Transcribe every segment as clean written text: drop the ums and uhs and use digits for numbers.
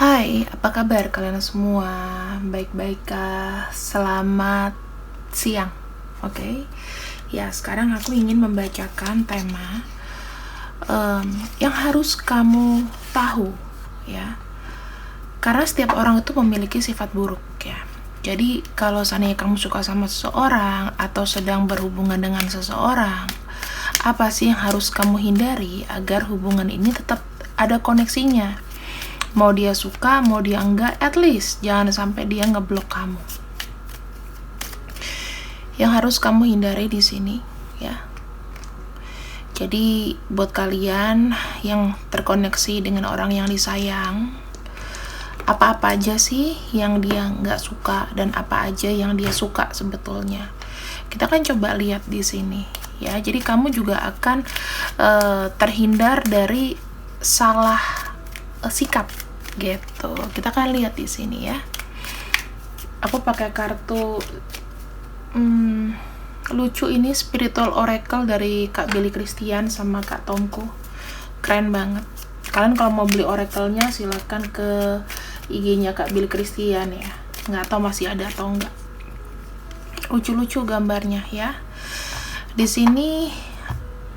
Hai, apa kabar kalian semua? Baik-baik kah? Selamat siang. Oke. Ya, sekarang aku ingin membacakan tema yang harus kamu tahu, ya. Karena setiap orang itu memiliki sifat buruk, ya. Jadi, kalau seandainya kamu suka sama seseorang atau sedang berhubungan dengan seseorang, apa sih yang harus kamu hindari agar hubungan ini tetap ada koneksinya? Mau dia suka, mau dia enggak, at least jangan sampai dia ngeblok kamu. Yang harus kamu hindari di sini, ya. Jadi buat kalian yang terkoneksi dengan orang yang disayang, apa-apa aja sih yang dia nggak suka dan apa aja yang dia suka sebetulnya. Kita kan coba lihat di sini, ya. Jadi kamu juga akan terhindar dari salah sikap gitu. Kita kan lihat di sini, ya. Aku pakai kartu lucu ini, Spiritual Oracle dari Kak Billy Christian sama Kak Tomku. Keren banget. Kalian kalau mau beli oracle-nya silakan ke IG-nya Kak Billy Christian, ya. Nggak tahu masih ada atau enggak. Lucu-lucu gambarnya, ya. Di sini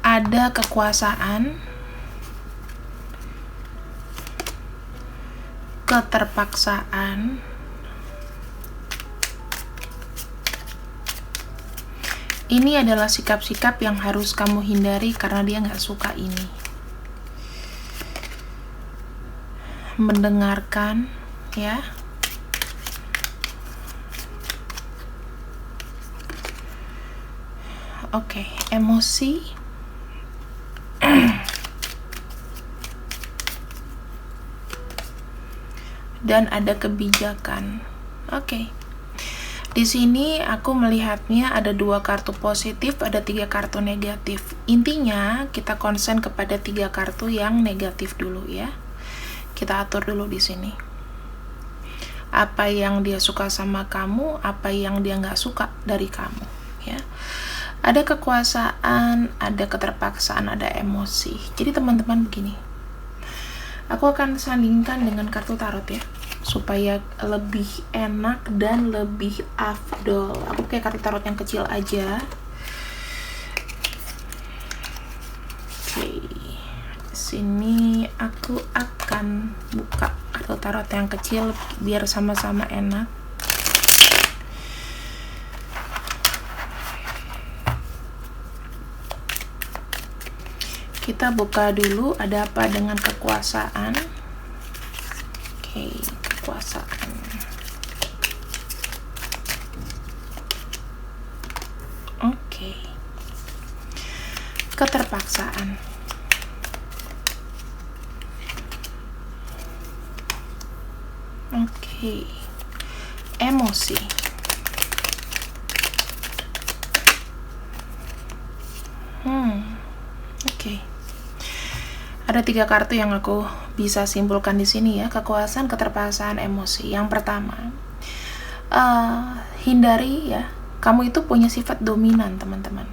ada kekuasaan, keterpaksaan, ini adalah sikap-sikap yang harus kamu hindari karena dia nggak suka ini. Mendengarkan, ya. Oke, emosi. Dan ada kebijakan. Oke. Di sini aku melihatnya ada 2 kartu positif, ada 3 kartu negatif. Intinya kita konsen kepada 3 kartu yang negatif dulu, ya. Kita atur dulu di sini. Apa yang dia suka sama kamu, apa yang dia nggak suka dari kamu, ya. Ada kekuasaan, ada keterpaksaan, ada emosi. Jadi teman-teman begini. Aku akan sandingkan dengan kartu tarot, ya, supaya lebih enak dan lebih afdol. Aku pakai kartu tarot yang kecil aja. Oke. Sini aku akan buka kartu tarot yang kecil biar sama-sama enak. Kita buka dulu ada apa dengan kekuasaan. Oke, kekuasaan. Oke. Keterpaksaan. Oke. Emosi. Oke. Ada 3 kartu yang aku bisa simpulkan di sini, ya. Kekuasaan, keterpaksaan, emosi. Yang pertama, hindari, ya. Kamu itu punya sifat dominan, teman-teman.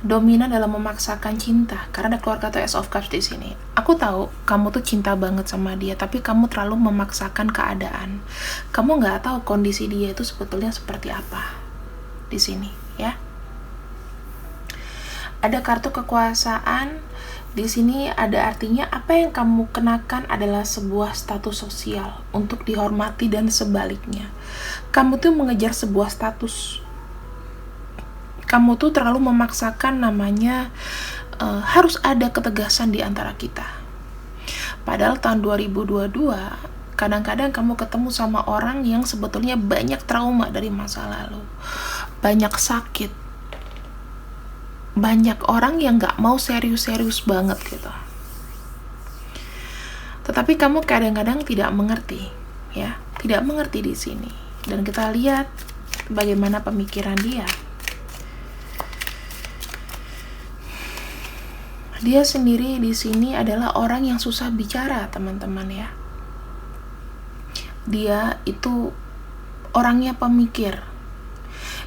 Dominan dalam memaksakan cinta, karena ada keluar kartu Ace of Cups di sini. Aku tahu kamu tuh cinta banget sama dia, tapi kamu terlalu memaksakan keadaan. Kamu nggak tahu kondisi dia itu sebetulnya seperti apa di sini, ya. Ada kartu kekuasaan. Di sini ada artinya apa yang kamu kenakan adalah sebuah status sosial untuk dihormati dan sebaliknya. Kamu tuh mengejar sebuah status. Kamu tuh terlalu memaksakan namanya harus ada ketegasan di antara kita. Padahal tahun 2022 kadang-kadang kamu ketemu sama orang yang sebetulnya banyak trauma dari masa lalu. Banyak sakit. Banyak orang yang gak mau serius-serius banget gitu. Tetapi kamu kadang-kadang tidak mengerti, ya. Tidak mengerti di sini. Dan kita lihat bagaimana pemikiran dia. Dia sendiri di sini adalah orang yang susah bicara, teman-teman, ya. Dia itu orangnya pemikir.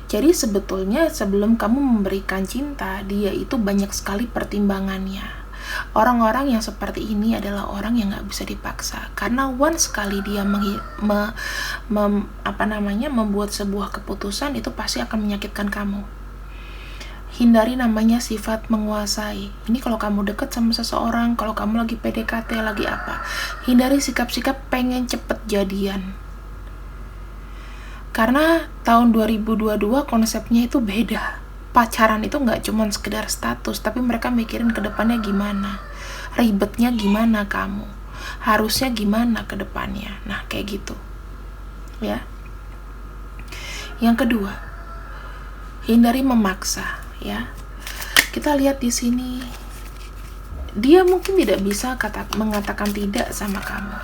Jadi sebetulnya sebelum kamu memberikan cinta, dia itu banyak sekali pertimbangannya. Orang-orang yang seperti ini adalah orang yang gak bisa dipaksa, karena once sekali dia membuat sebuah keputusan, itu pasti akan menyakitkan kamu. Hindari namanya sifat menguasai. Ini kalau kamu deket sama seseorang, kalau kamu lagi PDKT, lagi apa, hindari sikap-sikap pengen cepet jadian. Karena tahun 2022 konsepnya itu beda. Pacaran itu gak cuma sekedar status, tapi mereka mikirin ke depannya gimana, ribetnya gimana kamu, harusnya gimana ke depannya. Nah, kayak gitu ya. Yang kedua, hindari memaksa ya. Kita lihat di sini, dia mungkin tidak bisa mengatakan tidak sama kamu.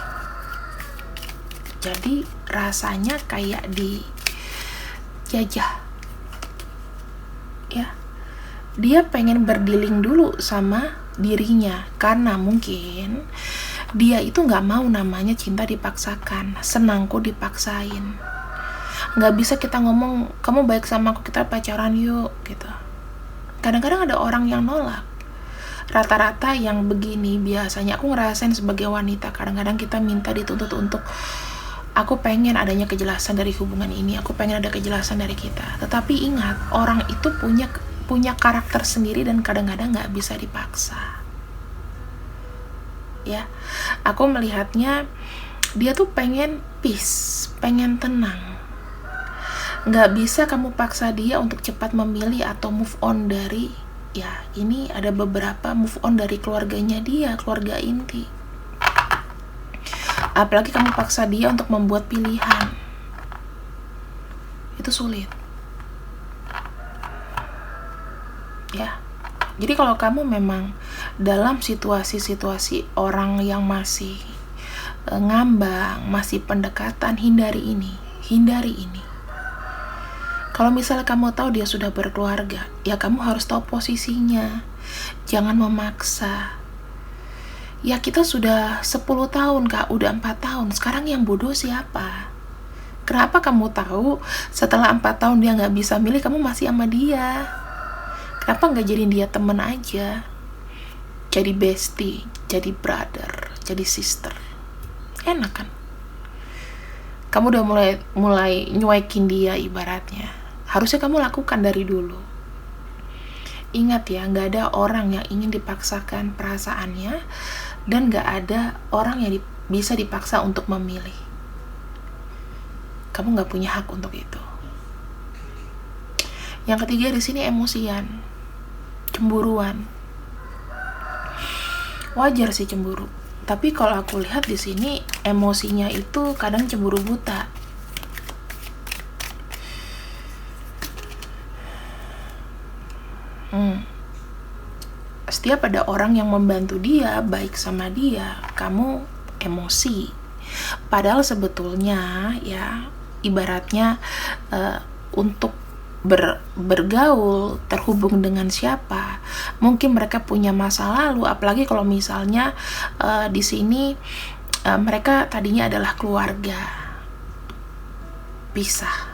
Jadi rasanya kayak dijajah ya. Dia pengen berdealing dulu sama dirinya, karena mungkin dia itu gak mau namanya cinta dipaksakan, senangku dipaksain. Gak bisa kita ngomong, kamu baik sama aku, kita pacaran yuk gitu. Kadang-kadang ada orang yang nolak. Rata-rata yang begini biasanya aku ngerasain sebagai wanita, kadang-kadang kita minta dituntut untuk, aku pengen adanya kejelasan dari hubungan ini, aku pengen ada kejelasan dari kita. Tetapi ingat, orang itu punya karakter sendiri dan kadang-kadang gak bisa dipaksa ya. Aku melihatnya dia tuh pengen peace, pengen tenang. Gak bisa kamu paksa dia untuk cepat memilih atau move on dari, ya ini ada beberapa move on dari keluarganya dia, keluarga inti. Apalagi kamu paksa dia untuk membuat pilihan, itu sulit ya. Jadi kalau kamu memang dalam situasi-situasi orang yang masih ngambang, masih pendekatan, hindari ini. Kalau misalnya kamu tahu dia sudah berkeluarga, ya kamu harus tahu posisinya, jangan memaksa. Ya kita sudah 10 tahun kak, udah 4 tahun, sekarang yang bodoh siapa? Kenapa kamu tahu setelah 4 tahun dia gak bisa milih, kamu masih sama dia? Kenapa gak jadiin dia temen aja? Jadi bestie, jadi brother, jadi sister. Enak kan? Kamu udah mulai nyuekin dia ibaratnya. Harusnya kamu lakukan dari dulu. Ingat ya, gak ada orang yang ingin dipaksakan perasaannya, dan gak ada orang yang bisa dipaksa untuk memilih. Kamu gak punya hak untuk itu. Yang ketiga di sini emosian, cemburuan. Wajar sih cemburu, tapi kalau aku lihat di sini emosinya itu kadang cemburu buta. Setiap ada orang yang membantu dia, baik sama dia, kamu emosi. Padahal sebetulnya ya ibaratnya untuk bergaul, terhubung dengan siapa, mungkin mereka punya masa lalu. Apalagi kalau misalnya di sini mereka tadinya adalah keluarga pisah,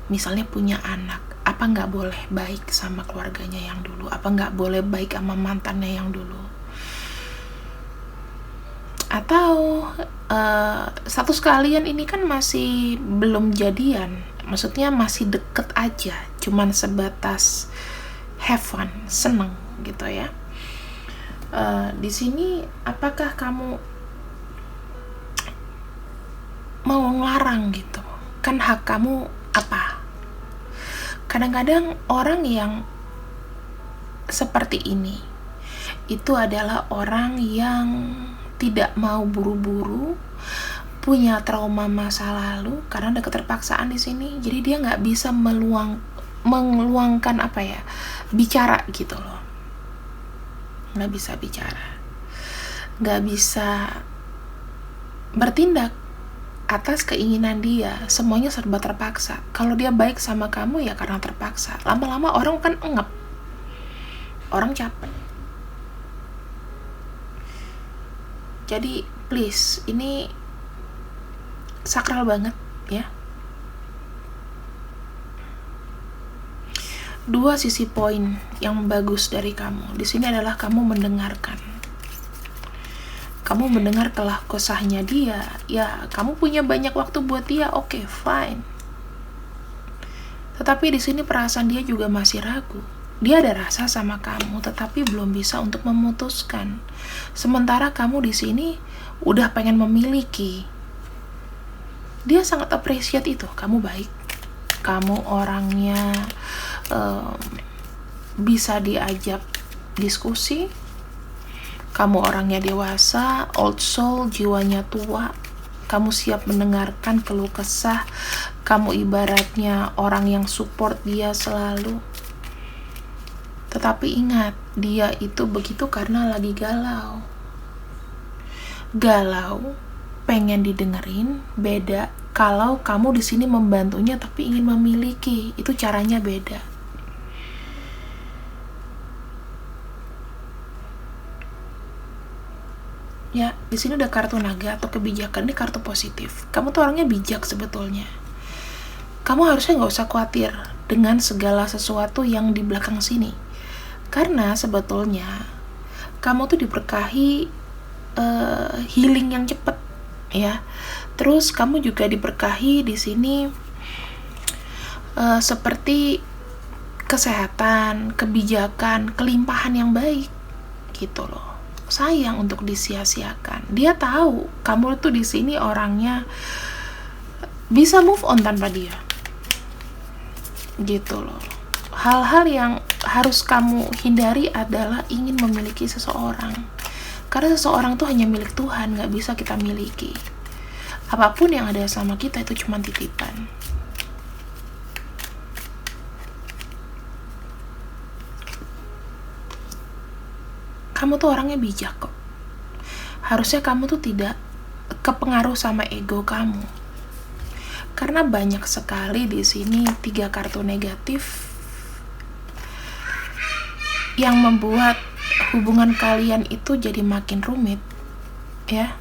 misalnya punya anak, apa nggak boleh baik sama keluarganya yang dulu? Apa nggak boleh baik sama mantannya yang dulu? Atau status kalian ini kan masih belum jadian, maksudnya masih deket aja, cuman sebatas have fun, seneng gitu ya. Di sini apakah kamu mau ngelarang gitu? Kan hak kamu apa? Kadang-kadang orang yang seperti ini itu adalah orang yang tidak mau buru-buru, punya trauma masa lalu karena ada keterpaksaan di sini. Jadi dia nggak bisa meluangkan bicara gitu loh. Nggak bisa bicara, nggak bisa bertindak atas keinginan dia. Semuanya serba terpaksa. Kalau dia baik sama kamu ya karena terpaksa. Lama-lama orang kan engap, orang capek. Jadi please, ini sakral banget ya. Dua sisi poin yang bagus dari kamu di sini adalah kamu mendengarkan. Kamu mendengar kelah kesahnya dia, ya kamu punya banyak waktu buat dia, oke, fine. Tetapi di sini perasaan dia juga masih ragu. Dia ada rasa sama kamu, tetapi belum bisa untuk memutuskan. Sementara kamu di sini udah pengen memiliki. Dia sangat appreciate itu, kamu baik. Kamu orangnya bisa diajak diskusi. Kamu orangnya dewasa, old soul, jiwanya tua. Kamu siap mendengarkan keluh kesah. Kamu ibaratnya orang yang support dia selalu. Tetapi ingat, dia itu begitu karena lagi galau. Galau, pengen didengerin, beda. Kalau kamu di sini membantunya tapi ingin memiliki, itu caranya beda. Ya, di sini udah kartu naga atau kebijakan, ini kartu positif. Kamu tuh orangnya bijak sebetulnya. Kamu harusnya nggak usah khawatir dengan segala sesuatu yang di belakang sini. Karena sebetulnya kamu tuh diberkahi healing yang cepet, ya. Terus kamu juga diberkahi di sini seperti kesehatan, kebijakan, kelimpahan yang baik, gitu loh. Sayang untuk disia-siakan. Dia tahu kamu tuh di sini orangnya bisa move on tanpa dia, gitu loh. Hal-hal yang harus kamu hindari adalah ingin memiliki seseorang. Karena seseorang tuh hanya milik Tuhan, gak bisa kita miliki. Apapun yang ada sama kita itu cuma titipan. Kamu tuh orangnya bijak kok. Harusnya kamu tuh tidak kepengaruh sama ego kamu. Karena banyak sekali di sini 3 kartu negatif yang membuat hubungan kalian itu jadi makin rumit, ya.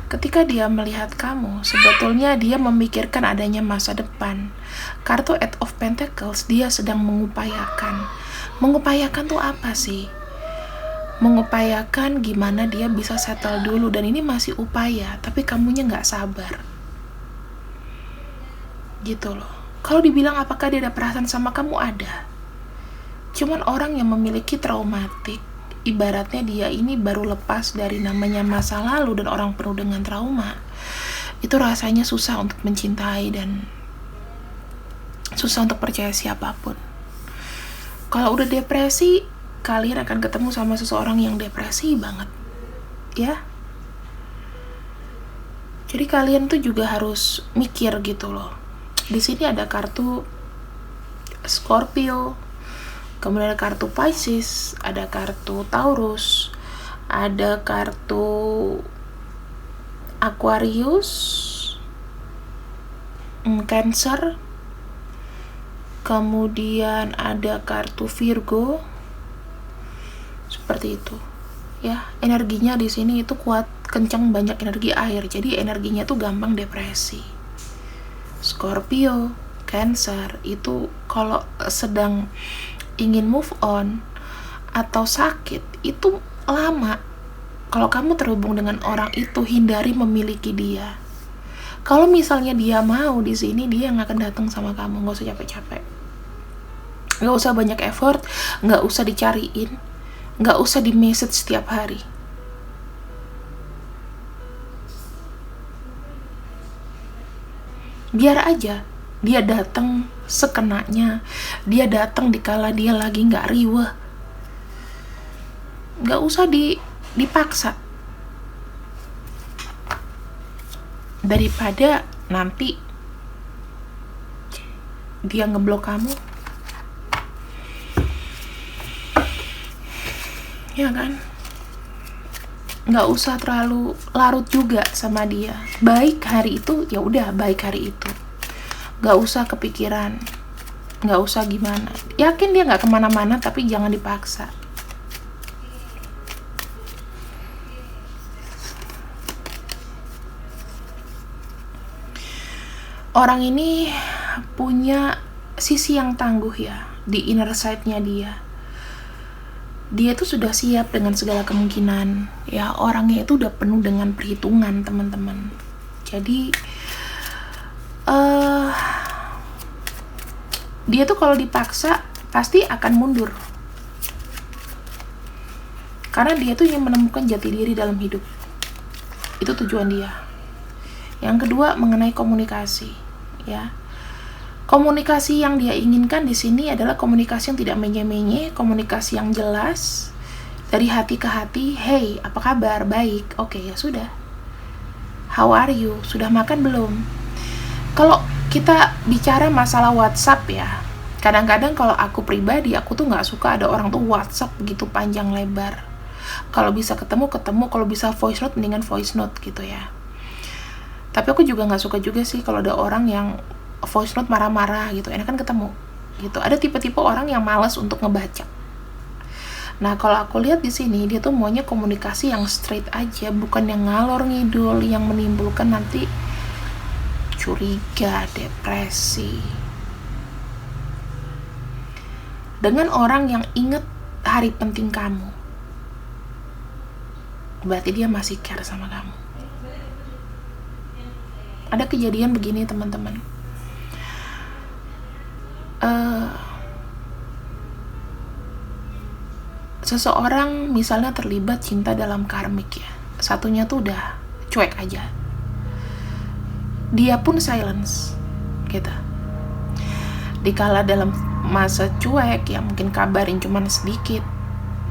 Ketika dia melihat kamu, sebetulnya dia memikirkan adanya masa depan. Kartu Eight of Pentacles, dia sedang mengupayakan. Mengupayakan tuh apa sih? Mengupayakan gimana dia bisa settle dulu, dan ini masih upaya, tapi kamunya nggak sabar. Gitu loh. Kalau dibilang apakah dia ada perasaan sama kamu, ada. Cuman orang yang memiliki traumatik, ibaratnya dia ini baru lepas dari namanya masa lalu dan orang penuh dengan trauma, itu rasanya susah untuk mencintai dan susah untuk percaya siapapun. Kalau udah depresi, kalian akan ketemu sama seseorang yang depresi banget, ya. Jadi kalian tuh juga harus mikir gitu loh. Di sini ada kartu Scorpio, kemudian ada kartu Pisces, ada kartu Taurus, ada kartu Aquarius, Cancer, kemudian ada kartu Virgo. Seperti itu, ya. Energinya di sini itu kuat, kencang, banyak energi air. Jadi energinya tuh gampang depresi. Scorpio, Cancer itu kalau sedang ingin move on atau sakit itu lama. Kalau kamu terhubung dengan orang itu, hindari memiliki dia. Kalau misalnya dia mau di sini, dia nggak akan datang sama kamu. Nggak usah capek-capek, nggak usah banyak effort, nggak usah dicariin, nggak usah di message setiap hari. Biar aja dia datang sekenanya, dia datang dikala dia lagi nggak riweh. Nggak usah dipaksa. Daripada nanti dia ngeblok kamu, ya kan? Nggak usah terlalu larut juga sama dia. Baik hari itu, ya udah baik hari itu. Nggak usah kepikiran, nggak usah gimana. Yakin dia nggak kemana-mana, tapi jangan dipaksa. orang ini punya sisi yang tangguh ya, di inner side-nya dia tuh sudah siap dengan segala kemungkinan ya. Orangnya itu udah penuh dengan perhitungan, teman-teman. Jadi dia tuh kalau dipaksa pasti akan mundur, karena dia tuh ingin menemukan jati diri dalam hidup. Itu tujuan dia. Yang kedua, mengenai komunikasi ya. Komunikasi yang dia inginkan di sini adalah komunikasi yang tidak menye-menye, komunikasi yang jelas dari hati ke hati. Hey, apa kabar? Baik. Oke, ya sudah. How are you? Sudah makan belum? Kalau kita bicara masalah WhatsApp ya, kadang-kadang kalau aku pribadi, aku tuh nggak suka ada orang tuh WhatsApp gitu panjang lebar. Kalau bisa ketemu, kalau bisa voice note, mendingan voice note gitu ya. Tapi aku juga nggak suka juga sih kalau ada orang yang voice note marah-marah gitu, enakan ketemu gitu. Ada tipe-tipe orang yang malas untuk ngebaca. Nah, kalau aku lihat di sini, dia tuh maunya komunikasi yang straight aja, bukan yang ngalor ngidul, yang menimbulkan nanti curiga, depresi. Dengan orang yang inget hari penting kamu, berarti dia masih care sama kamu. Ada kejadian begini, teman-teman. Seseorang misalnya terlibat cinta dalam karmik ya, satunya tuh udah cuek aja, dia pun silence gitu. Dikala dalam masa cuek ya, mungkin kabarin cuman sedikit,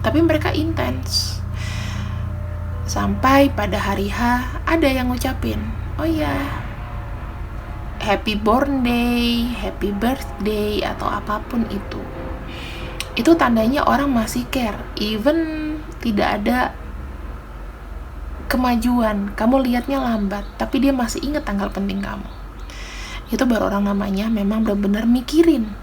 tapi mereka intens. Sampai pada hari H ada yang ngucapin, oh ya, happy born day, happy birthday, atau apapun itu. Itu tandanya orang masih care, even tidak ada kemajuan, kamu lihatnya lambat, tapi dia masih ingat tanggal penting kamu. Itu baru orang namanya memang benar-benar mikirin.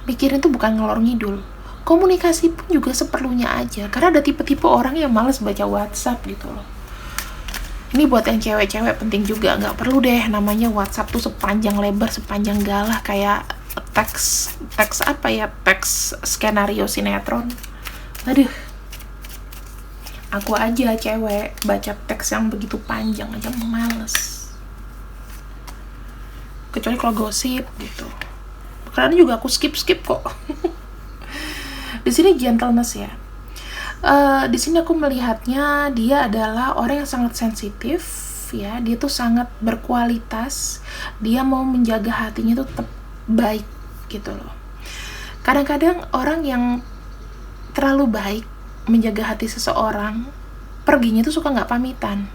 Mikirin tuh bukan ngelor ngidul. Komunikasi pun juga seperlunya aja, karena ada tipe-tipe orang yang malas baca WhatsApp gitu loh. Ini buat yang cewek-cewek penting juga, nggak perlu deh namanya WhatsApp tuh sepanjang lebar, sepanjang galah kayak teks apa ya, teks skenario sinetron. Aduh, aku aja cewek baca teks yang begitu panjang aja males, kecuali kalau gosip gitu. Karena juga aku skip kok. Di sini gentleness ya. Di sini aku melihatnya dia adalah orang yang sangat sensitif ya. Dia tuh sangat berkualitas. Dia mau menjaga hatinya tuh tetap baik gitu loh. Kadang-kadang orang yang terlalu baik menjaga hati seseorang, perginya tuh suka nggak pamitan.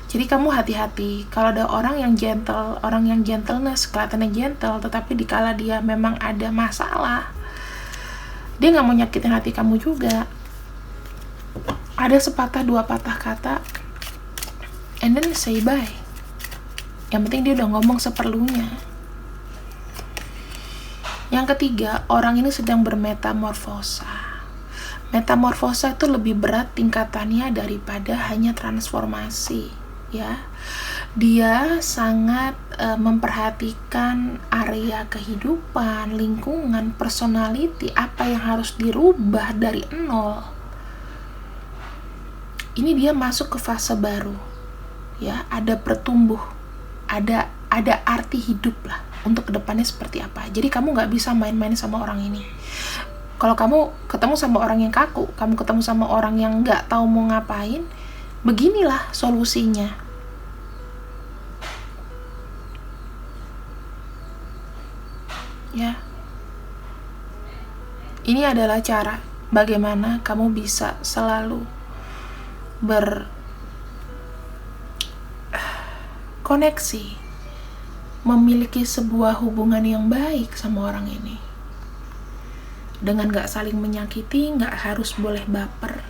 Jadi kamu hati-hati kalau ada orang yang gentle, orang yang gentleness, kelihatannya gentle, tetapi dikala dia memang ada masalah, dia nggak mau nyakitin hati kamu juga. Ada sepatah dua patah kata, and then say bye. Yang penting dia udah ngomong seperlunya. Yang ketiga, orang ini sedang bermetamorfosa. Metamorfosa itu lebih berat tingkatannya daripada hanya transformasi, ya. Dia sangat memperhatikan area kehidupan, lingkungan, personality, apa yang harus dirubah dari nol. Ini dia masuk ke fase baru, ya. Ada bertumbuh, ada arti hidup lah untuk kedepannya seperti apa. Jadi kamu nggak bisa main-main sama orang ini. Kalau kamu ketemu sama orang yang kaku, kamu ketemu sama orang yang nggak tahu mau ngapain, beginilah solusinya. Ya, ini adalah cara bagaimana kamu bisa selalu berkoneksi, memiliki sebuah hubungan yang baik sama orang ini, dengan gak saling menyakiti, gak harus boleh baper,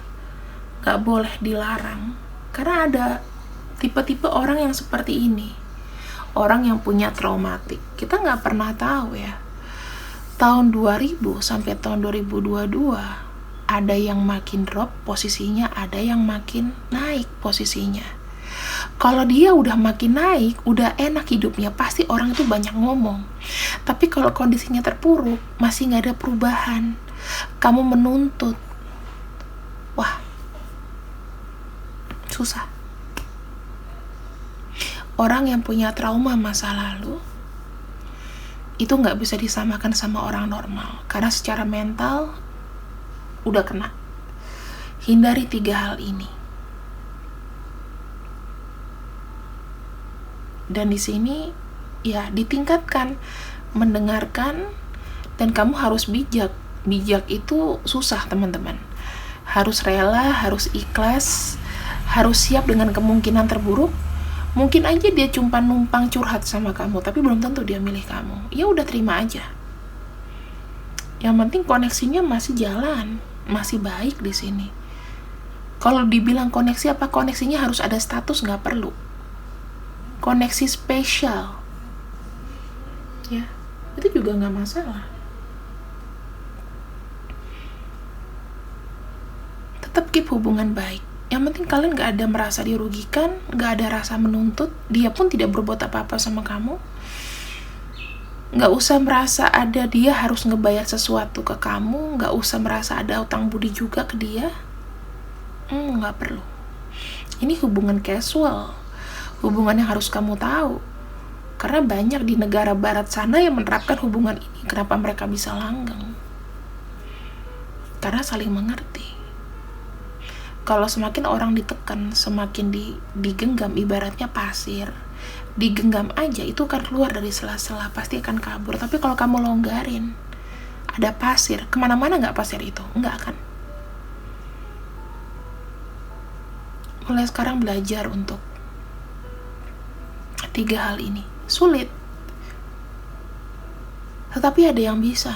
gak boleh dilarang. Karena ada tipe-tipe orang yang seperti ini, orang yang punya traumatik. Kita gak pernah tahu ya, tahun 2000 sampai tahun 2022 ada yang makin drop posisinya, ada yang makin naik posisinya. Kalau dia udah makin naik, udah enak hidupnya, pasti orang itu banyak ngomong. Tapi kalau kondisinya terpuruk, masih nggak ada perubahan, kamu menuntut, wah, susah. Orang yang punya trauma masa lalu itu nggak bisa disamakan sama orang normal, karena secara mental udah kena. Hindari 3 hal ini. Dan di sini ya ditingkatkan, mendengarkan, dan kamu harus bijak. Bijak itu susah, teman-teman. Harus rela, harus ikhlas, harus siap dengan kemungkinan terburuk. Mungkin aja dia cuma numpang curhat sama kamu, tapi belum tentu dia milih kamu. Ya udah, terima aja. Yang penting koneksinya masih jalan, masih baik di sini. Kalau dibilang koneksi apa, koneksinya harus ada status, nggak perlu. Koneksi spesial, ya itu juga nggak masalah. Tetap keep hubungan baik. Yang penting kalian gak ada merasa dirugikan, gak ada rasa menuntut, dia pun tidak berbuat apa-apa sama kamu. Gak usah merasa ada dia harus ngebayar sesuatu ke kamu, gak usah merasa ada utang budi juga ke dia. Gak perlu. Ini hubungan casual, hubungan yang harus kamu tahu. Karena banyak di negara barat sana yang menerapkan hubungan ini. Kenapa mereka bisa langgeng? Karena saling mengerti. Kalau semakin orang ditekan, semakin digenggam, ibaratnya pasir. Digenggam aja, itu kan keluar dari sela-sela, pasti akan kabur. Tapi kalau kamu longgarin, ada pasir, kemana-mana nggak pasir itu? Nggak akan. Mulai sekarang belajar untuk 3 hal ini. Sulit, tetapi ada yang bisa.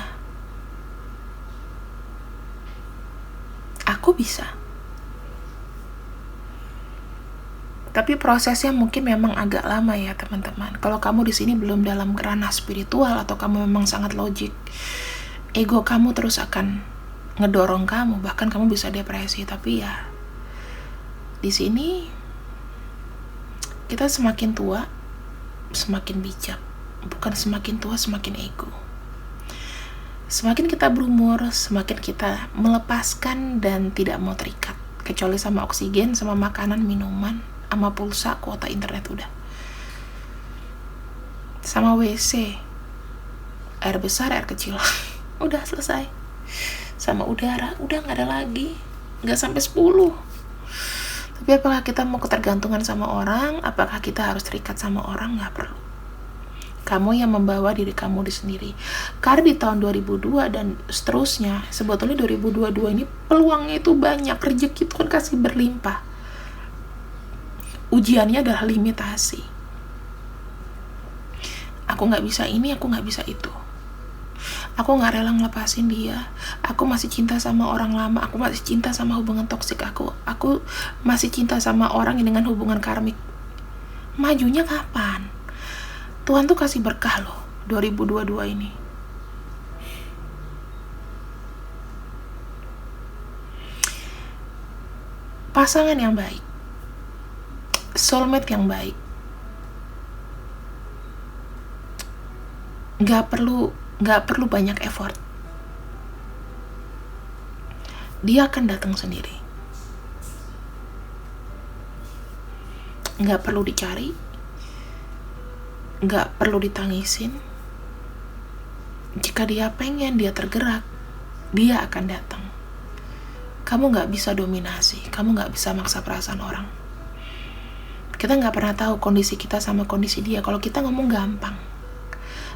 Aku bisa. Tapi prosesnya mungkin memang agak lama ya, teman-teman. Kalau kamu di sini belum dalam ranah spiritual atau kamu memang sangat logik, ego kamu terus akan ngedorong kamu, bahkan kamu bisa depresi. Tapi ya di sini kita semakin tua semakin bijak, bukan semakin tua semakin ego. Semakin kita berumur, semakin kita melepaskan dan tidak mau terikat, kecuali sama oksigen, sama makanan, minuman, sama pulsa, kuota internet udah. Sama WC, air besar, air kecil, udah selesai. Sama udara, udah gak ada lagi, gak sampai 10. Tapi apakah kita mau ketergantungan sama orang? Apakah kita harus terikat sama orang? Gak perlu. Kamu yang membawa diri kamu sendiri. Karena di tahun 2002 dan seterusnya, sebetulnya 2022 ini peluangnya itu banyak, rezeki Tuhan kasih berlimpah. Ujiannya adalah limitasi. Aku gak bisa ini, aku gak bisa itu. Aku gak rela ngelepasin dia. Aku masih cinta sama orang lama. Aku masih cinta sama hubungan toksik aku. Aku masih cinta sama orang yang dengan hubungan karmik. Majunya kapan? Tuhan tuh kasih berkah loh 2022 ini. Pasangan yang baik, soulmate yang baik, gak perlu banyak effort. Dia akan datang sendiri. Gak perlu dicari, gak perlu ditangisin. Jika dia pengen, dia tergerak, dia akan datang. Kamu gak bisa dominasi, kamu gak bisa maksa perasaan orang. Kita gak pernah tahu kondisi kita sama kondisi dia. Kalau kita ngomong gampang,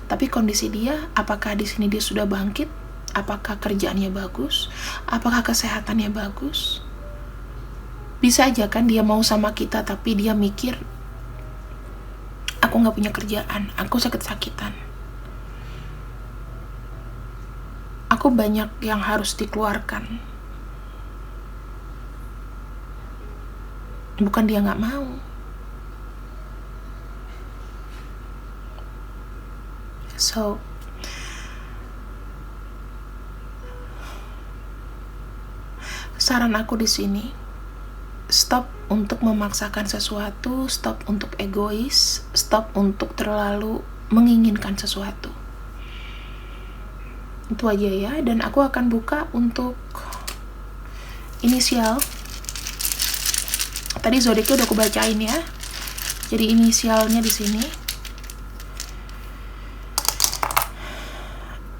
tapi kondisi dia, apakah di sini dia sudah bangkit? Apakah kerjaannya bagus? Apakah kesehatannya bagus? Bisa aja kan dia mau sama kita, tapi dia mikir, aku gak punya kerjaan, aku sakit-sakitan, aku banyak yang harus dikeluarkan. Bukan dia gak mau. So, saran aku di sini, stop untuk memaksakan sesuatu, stop untuk egois, stop untuk terlalu menginginkan sesuatu. Itu aja ya, dan aku akan buka untuk inisial. Tadi zodiaknya udah aku bacain ya. Jadi inisialnya di sini.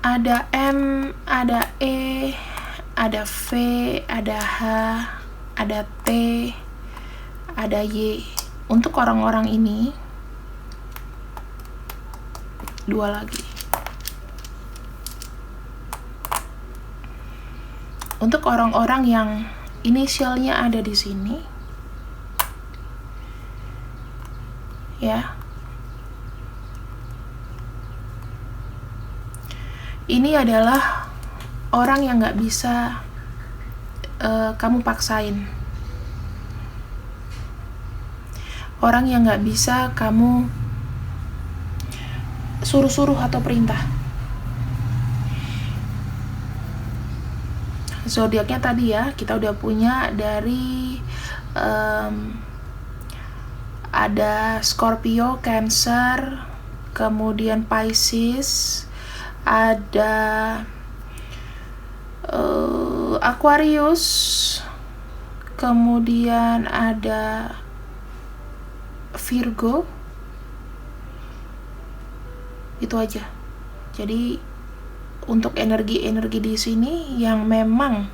Ada M, ada E, ada V, ada H, ada T, ada Y. Untuk orang-orang ini, dua lagi. Untuk orang-orang yang inisialnya ada di sini, ya, ini adalah orang yang nggak bisa kamu paksain, orang yang nggak bisa kamu suruh-suruh atau perintah. Zodiaknya tadi ya, kita udah punya dari ada Scorpio, Cancer, kemudian Pisces, ada Aquarius, kemudian ada Virgo. Itu aja. Jadi untuk energi-energi di sini yang memang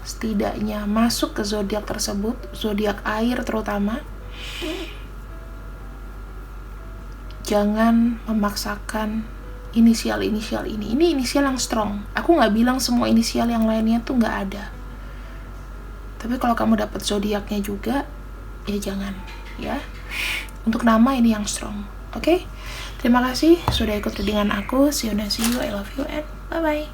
setidaknya masuk ke zodiak tersebut, zodiak air terutama, jangan memaksakan inisial-inisial ini. Ini inisial yang strong. Aku nggak bilang semua inisial yang lainnya tuh nggak ada. Tapi kalau kamu dapat zodiaknya juga, ya jangan, ya. Untuk nama ini yang strong, oke? Terima kasih sudah ikut readingan aku. See you, I love you, and bye-bye.